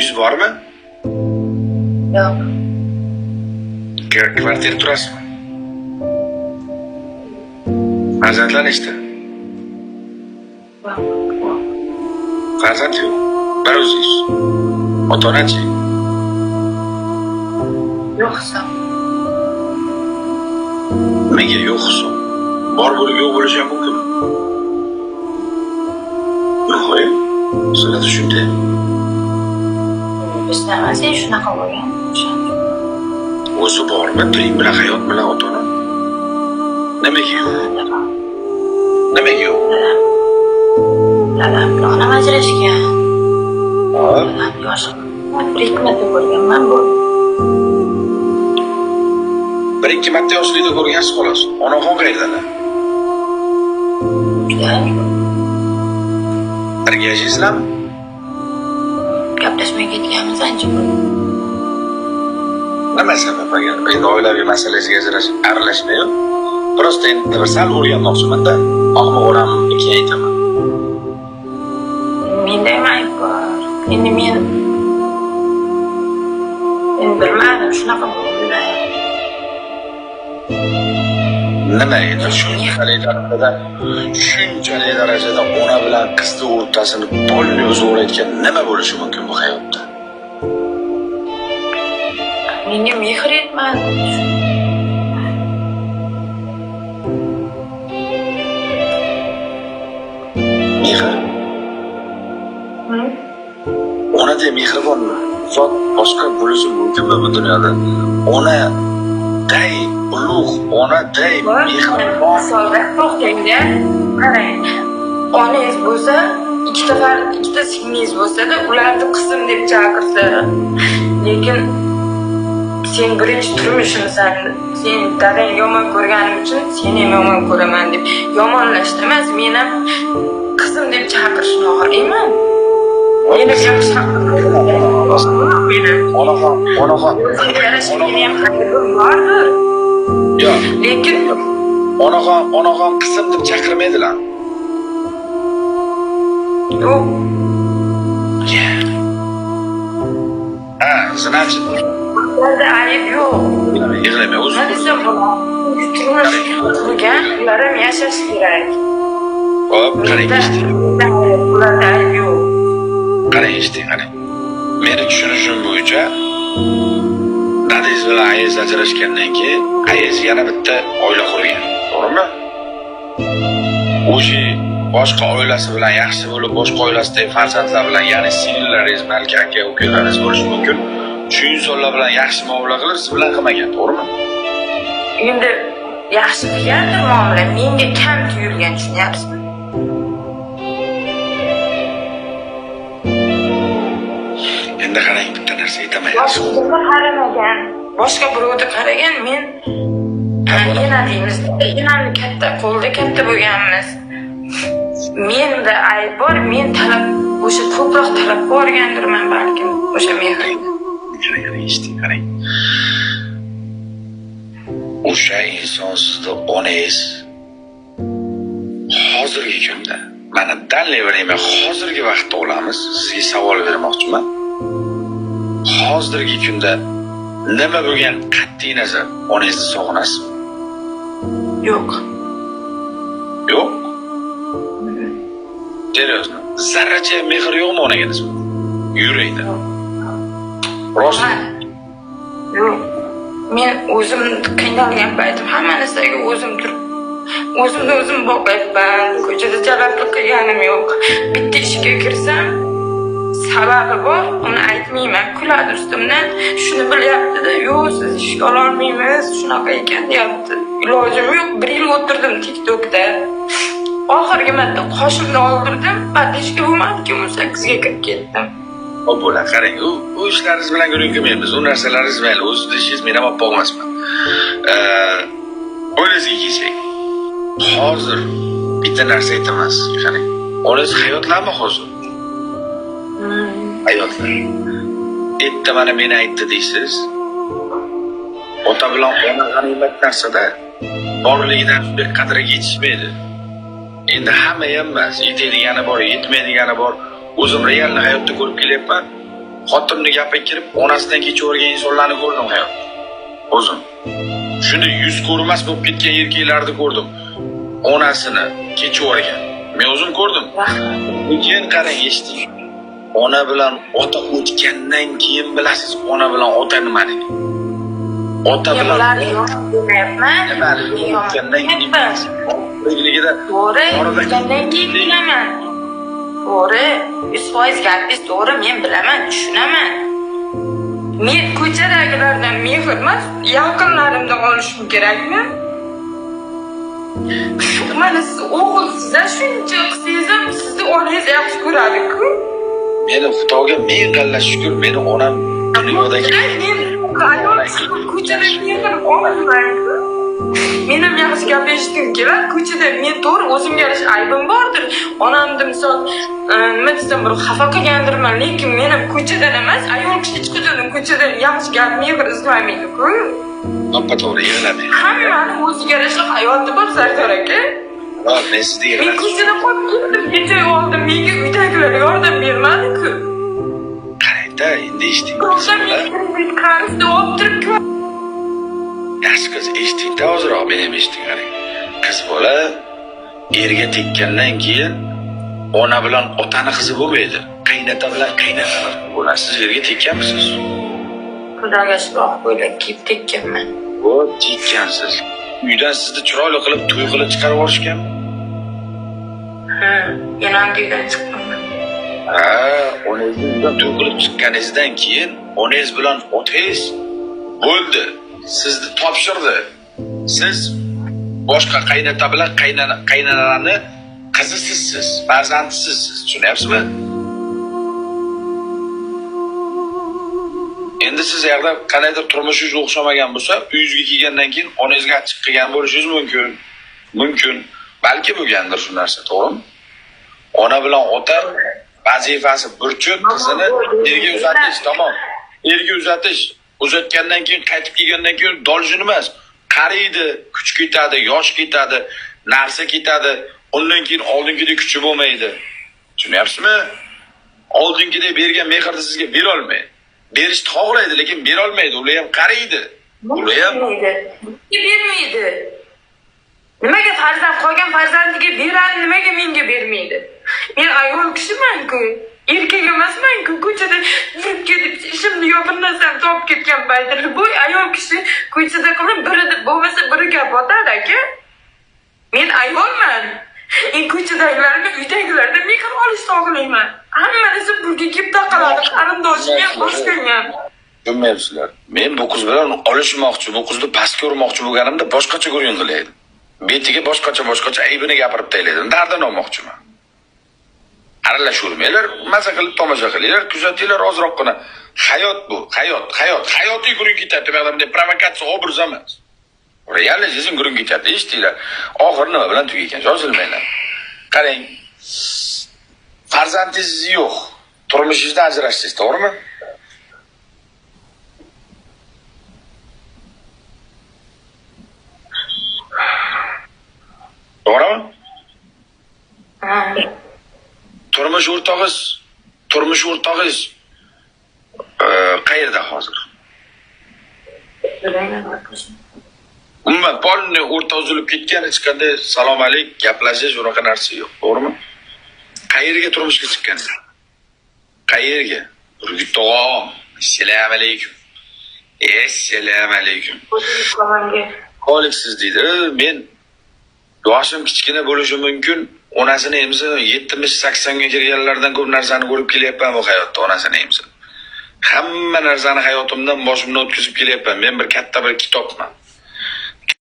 Uyingiz bormi? Yo'q. Kvartira turasizmi? Farzandlar nechta? Farzand yo'q. Bir o'zingiz. Ota-onachi? Yo'q hisob. Nimaga yo'q hisob? Bor bo'lib yo'q bo'lishi ham mumkin. Yo'q, sizlarda shunday. Bizda mazay shunaqa bo'lgan. O'zi bormi? Tiling bilan hayot bilan ota-ona. Nimaga yo'q? Nimaga yo'q? Dadam bilan onam ajrashgan. Hop. Dadam yosh. Bir ikki marta ko'rganman bu. Bir ikki marta yoshlikda ko'rgansiz xolos. Onaxon qayerdalar? Birga yashaysizlarmi? Gaplashmay ketganmiz ancha bo'ldi. Nima sabab agar endi oilaviy masalasiga aralashmayman. Prosta endi bir sal o'rganmoqchiman-da. Ahmoq o'ramni keyin aytaman. Menda ham ayb bor. Endi men bilmadim shunaqa bo'ldi. Nima edi shunchalik darajada ona bilan qizni o'rtasini polni o'zg'arayotgan nima bo'lishi mumkin bu hayotda? Menga mehr etmadi. Mehr? Onada mehr bormi? Zot boshqa bo'lishi mumkinmi bu dunyoda? Onaday ulug', onaday mehr bor. To'xtangda, qarang. Onangiz bo'lsa, ikkita singlingiz bo'lsa-da, ularni qizim deb chaqirsa. Lekin sen birinchi turmushimsan, sen dadang yomon ko'rganim uchun seni ham yomon ko'raman deb yomonlashdi emas, men ham qizim deb chaqirishni xohlaymi? Meni yaxshi Onaxon. Yarashgani ham haqqim bordir. Yo'q, lekin onaxon qizim deb chaqirmaydilar. yo'q. Zinachi. Ularda ayb yo'q. Yig'lamay o'zi. Nima desam bo'ladi? Turgan, ular ham yashash kerak. Hop, qarang eshitding. Ularda ayb yo'q. Qarang eshitding, qarang. Meni tushunishim bo'yicha dadangiz bilan ayingiz ajrashgandan keyin ayingiz yana bitta oila qurgan, to'g'rimi? O'sha boshqa oilasi bilan yaxshi bo'lib, boshqa oilasidagi farzandlar bilan, ya'ni singillaringiz, balki aka, ukalaringiz bo'lishi mumkin. Shu insonlar bilan yaxshi muomala qilib, siz bilan qilmagan, to'g'rimi? Endi yaxshi qilgandir muomala, menga kam tuyulgan, tushunyapsizmi? Endi qarang, bitta narsa aytaman. Boshqa qaramagan, boshqa birovga qaragan, men yana deymiz, enamni katta qo'lda katta bo'lganmiz. Menda ayb bor, men o'sha ko'proq talab ko'rgandirman balkim o'sha mehrni. Qarang, eshitding, qarang. O'sha inson sizni onangiz hozirgi kunda, mana dalleverayman, hozirgi vaqtda olamiz, sizga savol bermoqchiman. Hozirgi kunda nima bo'lgan qat'iy nazar onangizni sog'inasizmi? Yo'q. Yo'q. Seriyozmi? Zarracha mehr yo'qmi onaga nisbatan? Yurakda. Rostmi? Yo'q. Men o'zim qiynalgan paytim hamma narsaga o'zim turib, o'zimni o'zim boqyapman. Ko'chada jalablik qilganim yo'q. Bitta ishga kirsam, sababi bor, uni aytmayman. Kuladi ustimdan. Shuni bilyapti-da, yo'q, siz ishga ololmaymiz, shunaqa ekan deyapti. Ilojim yo'q, 1 yil o'tirdim TikTokda. Oxirgi marta qoshimni oldirdim, patishga bo'lmadi-ki, 18 ga kirib ketdim. Bo'la, qarang, u ishlaringiz bilan guruh qilmaymiz. U narsalaringiz mayli, o'z ishingiz, men ham olib bo'lmasman. O'ylangizga kelsak. Hozir bitta narsa aytaman sizga, qarang. Onangiz hayotlarmi hozir? Hayotlar. Bitta mana meni aytdi deysiz. Ota bilan ona g'animat narsada borligidan bir qadriga yetishmaydi. Endi hamma ham emas, yetadigan bor, yetmaydigani bor. O'zim realni hayotda ko'rib kelyapman. xotinni gapiga kirib, onasidan kechavergan insonlarni ko'rdim hayotda. O'zim. Shuni yuz ko'rmas bo'lib ketgan erkaklarni ko'rdim. Onasini kechavergan. Men o'zim ko'rdim. Keyin qarang, eshiting. Ona bilan ota o'tgandan keyin bilasiz, ona bilan ota nimaligini. Ota bilan o'tgandan keyin bilaman. To'g'ri, 100% gapingiz to'g'ri, men bilaman, tushunaman. Men ko'chadagilardan mehr emas, yaqinlarimdan olishim kerakmi? Mana siz o'g'ilsiz, shuncha qilsangiz ham sizni onangiz yaxshi ko'radi-ku. Meni Xudoga ming qalla shukr, meni onam dunyodagi ko'chada mehr olmayman-ku. Men ham yaxshi gap eshitgim keladi. Ko'chada men to'g'ri o'zimga yarasha aybim bordir. Onamni misol nima desam bir xafa qilgandirman, lekin men ham ko'chadan emas, ayol kishi chiqadan ko'chadan yaxshi gap mehr izlamaydi-ku. to'g'ri yig'lamaydi. Hammani o'ziga yarasha hayoti bor, Sardor aka. Men sizga Men yig'ladim. ko'chada qolib ketdim, necha oy oldin menga uydagilar yordam bermadi-ku. Qarangda, endi eshiting. O'sha men qarzda o'tirib Yaxshi qiz, eshitingda hozirroq, men ham eshiting qarang. Qiz bola erga tekkandan keyin ona bilan otani qizi bo'lmaydi. Qaynota bilan qaynona bo'ladi. Siz erga tekkanmisiz? Xudoga shukr, ko'ylak kiyib tekkanman. Bu tekkansiz. Uydan sizni chiroyli qilib to'y qilib chiqarib yuborishganmi? Men ham uydan chiqqanman. Onangizning uydan to'y qilib chiqqaningizdan keyin onangiz bilan otangiz bo'ldi. Sizni topshirdi. Siz boshqa qaynota bilan qaynonani qizisiz, farzandisiz. Tushunyapsizmi? Endi siz yerda qanaydir turmushingiz o'xshamagan bo'lsa, uyingizga kelgandan keyin onangizga achchiq qilgan bo'lishingiz mumkin. Mumkin. Balki bo'lgandir shu narsa, to'g'rimi? Ona bilan ota vazifasi burchib qizini erga uzatish, tamom. Erga uzatish. Uzatgandan keyin qaytib kelgandan keyin doljin emas. Qariydi, kuch ketadi, yosh ketadi, narsa ketadi. Undan keyin oldingidek kuchi bo'lmaydi. Tushunyapsizmi? Oldingidek bergan mehrni sizga bera olmaydi. Berishni xohlaydi, lekin bera olmaydi. Ular ham qariydi. Ular ham bermaydi. Nimaga farzand qolgan farzandiga beradi, nimaga menga bermaydi? Men ayol kishiman-ku. Erkak emasman-ku. Ko'chada yurib ketib, ishimni yo bir narsani topib ketgan paytda bu ayol kishi ko'chada qilib biri bo'lmasa biri gap otadi aka. Men ayolman. Ko'chadagilarni uydagilardan mehr olishni xohlayman. Hammasi burga kelib taqaladi, qarindoshim ham boshqang ham. Tushunmayapsizlar. Men bu qiz bilan olishmoqchi, bu qizni pastga urmoqchi bo'lganimda boshqacha ko'ring qilaydi. Betiga boshqacha aybini gapirib taylaydim. Dardini olmoqchiman. Aralashurmanglar, maza qilib tomosha qilinglar, kuzatinglar ozroqgina. Hayot bu, hayotiy guring ketadi. Demakda provokatsiya obraz emas. Realni sizin guring ketadi, eshitinglar. Oxir nima bilan tugagan? Yozilmanglar. Qarang. Farzandingiz yo'q. Turmushingizdan ajrashdingiz, to'g'rimi? To'g'rimi? Turmush o'rtog'ingiz qayerda hozir? Umuman polni o'rta uzilib ketgan, hech qanday salom alik, gaplashish unaqa narsa yo'q, to'g'rimi? Qayerga turmushga chiqqansiz? Qayerga? Urgutog'om. Assalomu alaykum. Assalomu alaykum. Qoliksiz deydi. Men yoshim kichkina bo'lishi mumkin. Onasini emsa 70-80 ga kirganlardan ko'p narsani ko'rib kelyapman bu hayotda, onasini emsa. Hamma narsani hayotimdan boshimdan o'tkazib kelyapman. Men bir katta bir kitobman.